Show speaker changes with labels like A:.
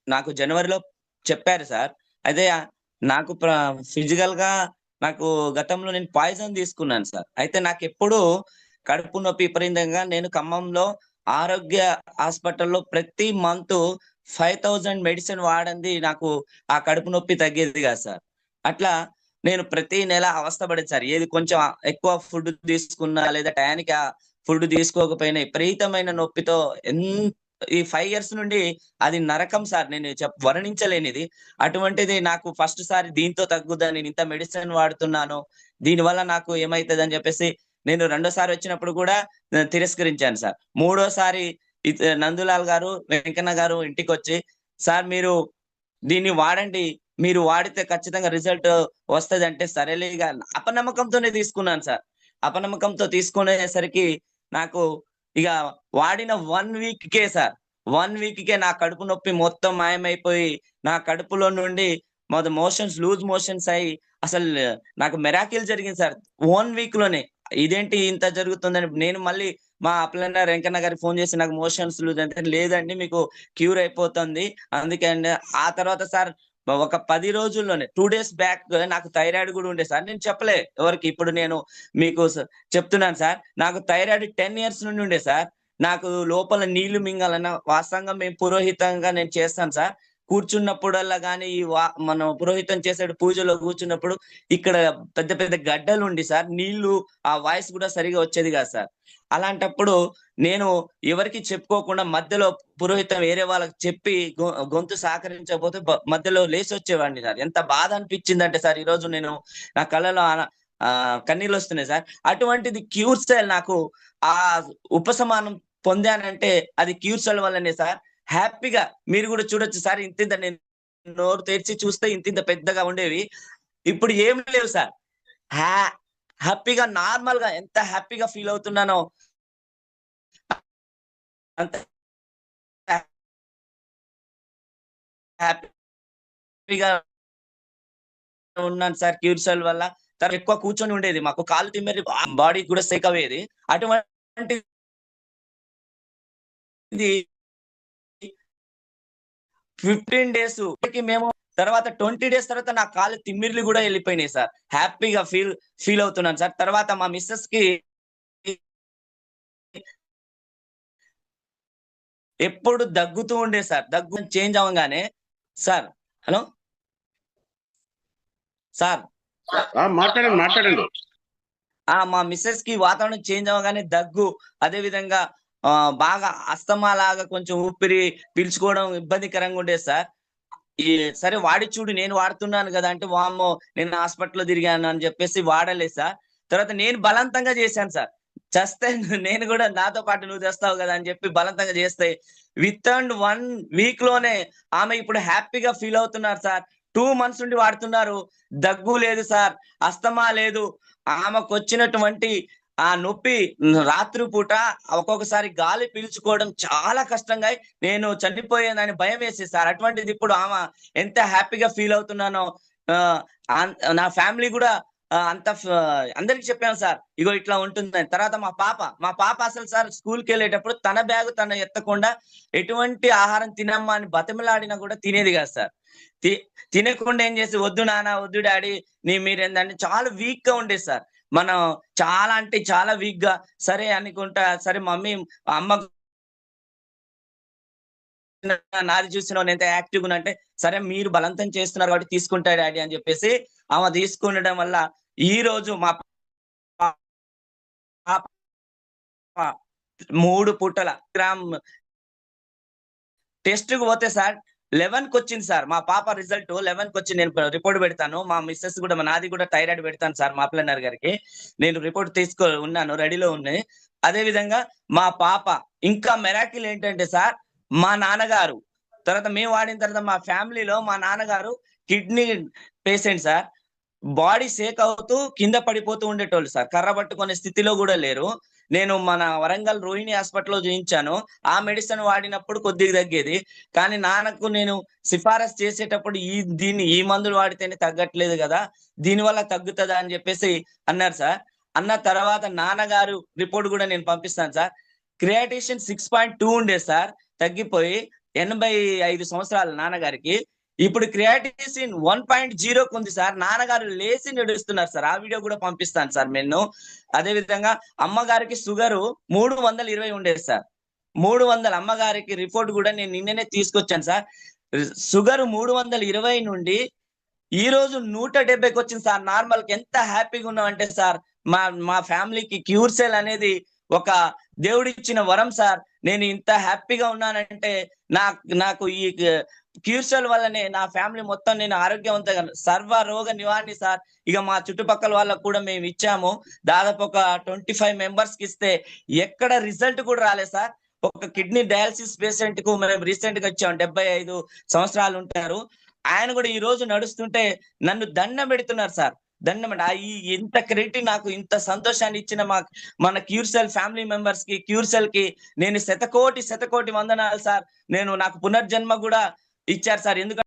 A: నాకు జనవరిలో చెప్పారు సార్. అయితే నాకు ఫిజికల్‌గా నాకు గతంలో నేను పాయిజన్ తీసుకున్నాను సార్. అయితే నాకెప్పుడూ కడుపు నొప్పి విపరీతంగా నేను ఖమ్మంలో ఆరోగ్య హాస్పిటల్‌లో ప్రతి మంతు 5000 మెడిసిన్ వాడంది నాకు ఆ కడుపు నొప్పి తగ్గేది కాదు సార్. అట్లా నేను ప్రతి నెల అవస్థ పడేది సార్. ఏది కొంచెం ఎక్కువ ఫుడ్ తీసుకున్నా లేదా టయానికి ఫుడ్ తీసుకోకపోయినా విపరీతమైన నొప్పితో ఈ 5 ఇయర్స్ నుండి అది నరకం సార్. నేను వర్ణించలేనిది. అటువంటిది నాకు ఫస్ట్ సారి దీంతో తగ్గుద్దా, నేనింత మెడిసిన్ వాడుతున్నాను. దీనివల్ల నాకు ఏమైతదని జెప్పేసి నేను రెండోసారి వచ్చినప్పుడు గూడా తిరస్కరించాను సార్. మూడోసారి నందులాల్ గారు, వెంకన్న గారు ఇంటికొచ్చి, "సార్ మీరు దీన్ని వాడండి. మీరు వాడితే ఖచ్చితంగా రిజల్ట్ వస్తదంటే" సరేలే ఇగ అపనమ్మకంతోనే తీసుకున్నాను సార్. అపనమ్మకంతో తీసుకునేసరికి నాకు ఇగ వాడిన 1 వీక్‌కే సార్. 1 వీక్‌కే నా కడుపు నొప్పి మొత్తం మాయమైపోయి, నా కడుపులో నుండి మోషన్స్ లూజ్ మోషన్స్ అయ్యి, అసలు నాకు మిరాకిల్ జరిగింది సార్. 1 వీక్‌లోనే. ఇదేంటి ఇంత జరుగుతుందని నేను మళ్ళీ మా అప్లైన వెంకన్న గారికి ఫోను చేసి నాకు మోషన్స్ లూజ్ అంటే, లేదండి మీకు క్యూర్ అయిపోతుంది. అందుకే అండి ఆ తర్వాత సార్ ఒక 10 రోజుల్లోనే 2 డేస్ బ్యాక్ నాకు థైరాయిడ్ గూడా ఉండే సార్. నేను చెప్పలే ఎవరికీ. ఇప్పుడు నేను మీకు చెప్తున్నాను సార్. నాకు థైరాయిడ్ 10 ఇయర్స్ నుండి ఉండే సార్. నాకు లోపల నీళ్లు మింగాలన్న వాస్తవంగా మేము పురోహితంగా నేను చేస్తాను సార్. కూర్చున్నప్పుడల్లా గాని మనం పురోహితం చేసేడు పూజలో కూర్చున్నప్పుడు ఇక్కడ పెద్ద పెద్ద గడ్డలుండి సార్ నీళ్లు ఆ వాయిస్ గూడా సరిగ్గా వచ్చేది కాదు సార్. అలాంటప్పుడు నేను ఎవరికీ చెప్పుకోకుండా మధ్యలో పురోహితం వేరే వాళ్ళకి చెప్పి గొంతు సహకరించకపోతే మధ్యలో లేసొచ్చేవాడిని సార్. ఎంత బాధ అనిపించిందంటే సార్ ఈరోజు నేను నా కళ్ళలో కన్నీళ్లొస్తున్నాయి సార్. అటువంటిది క్యూర్ సెల్ నాకు ఆ ఉపశమనం పొందానంటే అది క్యూర్ సెల్ వల్లనే సార్. హ్యాపీగా మీరు గూడా చూడొచ్చు సార్. ఇంతింత నేను నోరు తెరిచి చూస్తే ఇంతింత పెద్దగా ఉండేవి. ఇప్పుడు ఏమి లేవు సార్. హ్యా హ్యాపీగా నార్మల్‌గా ఎంత హ్యాపీగా ఫీల్ అవుతున్నానో అంత హ్యాపీగా ఉన్నాను సార్ క్యూర్ సెల్ వల్ల. ఎక్కువ కూర్చొని ఉండేది. మాకు కాళ్ళు తిమ్మిరి బాడీకి కూడా సేక్ అవ్వేది. అటువంటిది 15 డేస్ ఇప్పటికి మేము తర్వాత 20 డేస్ తర్వాత నా కాళ్ళు తిమ్మిర్లు గూడా ఎళ్ళిపోయినాయి సార్. హ్యాపీగా ఫీల్ అవుతున్నాను సార్. తర్వాత మా మిసెస్‌కి ఎప్పుడు దగ్గుతూ ఉండేది సార్. దగ్గు చేంజ్ అవ్వంగానే సార్ హలో! సార్
B: మాట్లాడండి, మాట్లాడండి.
A: మా మిసెస్‌కి వాతావరణం చేంజ్ అవ్వగానే దగ్గు, అదే విధంగా బాగా అస్తమా లాగా కొంచెం ఊపిరి పీల్చుకోవడం ఇబ్బందికరంగా ఉండేది సార్. ఈ సరే వాడి చూడు నేను వాడుతున్నాను గదా! అంటే వామ్మో! నేను హాస్పిటల్‌లో తిరిగాను అని జెప్పేసి వాడలేదు సార్. తర్వాత నేను బలవంతంగా జేశాను సార్. చస్తే నేను గూడా నాతో పాటు నువ్వు తెస్తావు గదా! అని జెప్పి బలవంతంగా జేస్తే వితిన్ 1 వీక్‌లోనే ఆమె ఇప్పుడు హ్యాపీగా ఫీల్ అవుతున్నారు సార్. 2 మంత్స్ నుండి వాడుతున్నారు. దగ్గు లేదు సార్. అస్తమా లేదు. ఆమెకొచ్చినటువంటి ఆ నొప్పి రాత్రి పూట ఒక్కొక్కసారి గాలి పీల్చుకోవడం చాలా కష్టంగా నేను చనిపోయానని భయమేసేది సార్. అటువంటిది ఇప్పుడు ఎంత హ్యాపీగా ఫీల్ అవుతున్నానో ఆహ్, నా ఫ్యామిలీ గూడా అంత అందరికి చెప్పాను సార్. ఇగో ఇట్లా ఉంటుందని. తర్వాత మా పాప అసలు సార్ స్కూల్‌కెళ్ళేటప్పుడు తన బ్యాగ్ తను ఎత్తకుండా ఎటువంటి ఆహారం తినమ్మా అని బతిమిలాడినా గూడా తినేది గాదు సార్. తి తినకుండా ఏం చేసి "వద్దు నాన్న, వద్దు డాడీ మీరేందంటే" చాలా వీక్‌గా ఉండేది సార్. మనం చాలా అంటే చాలా వీక్‌గా సరే అనుకుంటా, సరే మమ్మీ అమ్మ నాది చూస్తున్నావు నేనెంత యాక్టివ్‌గా ఉన్నా అంటే, సరే మీరు బలవంతం చేస్తున్నారు కాబట్టి తీసుకుంటా డాడీ అని చెప్పేసి ఆమె తీసుకుండడం వల్ల ఈరోజు మా పాప 3 పూటల టెస్ట్‌కి పోతే సార్ 11కొచ్చింది సార్. మా పాప రిజల్ట్ 11కొచ్చింది. నేను రిపోర్ట్ పెడతాను. మా మిసెస్ గూడా నాది గూడా థైరాయిడ్ పెడతాను సార్ మాప్లనర్ గారికి. నేను రిపోర్ట్ ఉన్నాను. రెడీలో ఉన్నాయి. అదే విధంగా మా పాప ఇంకా మిరాకిల్ ఏంటంటే సార్, మా నాన్నగారు తర్వాత మేము వాడిన తర్వాత మా ఫ్యామిలీలో మా నాన్నగారు kidney patient sir. Body Sheikh అవుతూ కింద పడిపోతూ ఉండేటోళ్ళు సార్. కర్ర పట్టుకునే స్థితిలో గూడా లేరు. నేను మన వరంగల్ రోహిణి హాస్పిటల్‌లో చూయించాను. ఆ మెడిసిన్ వాడినప్పుడు కొద్దిగా తగ్గేది. కానీ నాన్నకు నేను సిఫారసు చేసేటప్పుడు ఈ మందులు వాడితేనే తగ్గట్లేదు గదా! దీనివల్ల తగ్గుతదా అని జెప్పేసి అన్నారు సార్. అన్న తర్వాత నాన్నగారు రిపోర్ట్ గూడా నేను పంపిస్తాను సార్. క్రియాటిషన్ 6.2 ఉండేది సార్. తగ్గిపోయి 85 సంవత్సరాల నాన్నగారికి. ఇప్పుడు క్రియాటినిన్ 1.0 ఉంది సార్. నాన్నగారు లేసి నడుస్తున్నారు సార్. ఆ వీడియో కూడా పంపిస్తాను సార్ నేను. అదే విధంగా అమ్మగారికి షుగరు 320 ఉండేది సార్. 300 అమ్మగారికి రిపోర్ట్ కూడా నేను నిన్ననే తీసుకొచ్చాను సార్. షుగర్ 320 నుండి ఈ రోజు 170కి వచ్చింది సార్. నార్మల్‌కి ఎంత హ్యాపీగా ఉన్నామంటే సార్, మా మా ఫ్యామిలీకి క్యూర్ సెల్ అనేది ఒక దేవుడిచ్చిన వరం సార్. నేను ఇంత హ్యాపీగా ఉన్నానంటే నాకు ఈ క్యూర్ సెల్ వల్లనే నా ఫ్యామిలీ మొత్తం నేను ఆరోగ్యవంతంగా సర్వ రోగ నివారణ సార్. ఇక మా చుట్టుపక్కల వాళ్ళకి కూడా మేము ఇచ్చాము. దాదాపు ఒక 25 మెంబర్స్‌కి ఇస్తే ఎక్కడ రిజల్ట్ కూడా రాలేదు సార్. ఒక కిడ్నీ డయాలిసిస్ పేషెంట్‌కు మేము రీసెంట్‌గా ఇచ్చాం. 75 సంవత్సరాలు ఉంటారు. ఆయన కూడా ఈ రోజు నడుస్తుంటే నన్ను దండం పెడుతున్నారు సార్. దండం అంటే ఈ ఇంత క్రెడిట్ నాకు ఇంత సంతోషాన్ని ఇచ్చిన మన క్యూర్ సెల్ ఫ్యామిలీ మెంబర్స్ కి, క్యూర్ సెల్ కి నేను శతకోటి వందనాలు సార్. నాకు పునర్జన్మ కూడా ఇచ్చారు సార్. ఎందుకంటే